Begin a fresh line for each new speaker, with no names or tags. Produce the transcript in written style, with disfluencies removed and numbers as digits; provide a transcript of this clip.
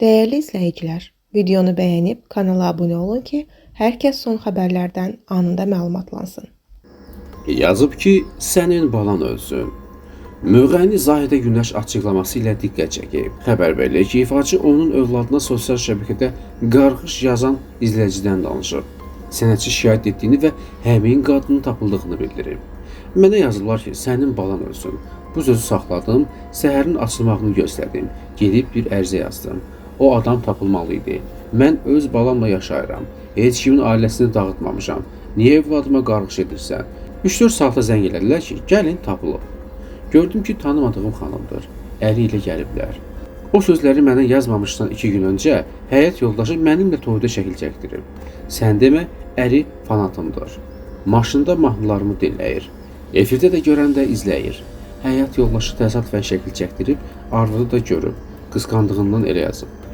Değerli izləyicilər, videonu bəyənib kanala abunə olun ki, hər kəs son xəbərlərdən anında məlumatlansın.
Yazıb ki, sənin balan ölsün. Müğənni Zahidə Günəş açıqlaması ilə diqqət çəkib. Xəbər verilir ki, ifaçı onun övladına sosial şəbəkədə qarğış yazan izləyicidən danışıb. Sənətçi şikayət etdiyini və həmin qadının tapıldığını bildirib. Mənə yazıblar ki, sənin balan ölsün. Bu sözü saxladım, səhərin açılmağını gözlədim. Gedib bir ərizə yazdım. O adam tapılmalı idi. Mən öz balamla yaşayıram. Heç kimin ailəsini dağıtmamışam. Niyə övladıma qarğış edirsən? 3-4 saata zəng elədilər ki, gəlin tapılıb. Gördüm ki, tanımadığım xanımdır. Əri ilə gəliblər. O sözləri mənə yazmamışdan 2 gün öncə həyat yoldaşı mənimlə toyda şəkil çəkdirib. Sən demə, əri fanatımdır. Maşında mahnılarımı dinləyir. Efirdə də görəndə izləyir. Həyat yoldaşı təsadüfən şəkil çəkdirib, arvadı da görüb. Qısqandığından elə yazıb.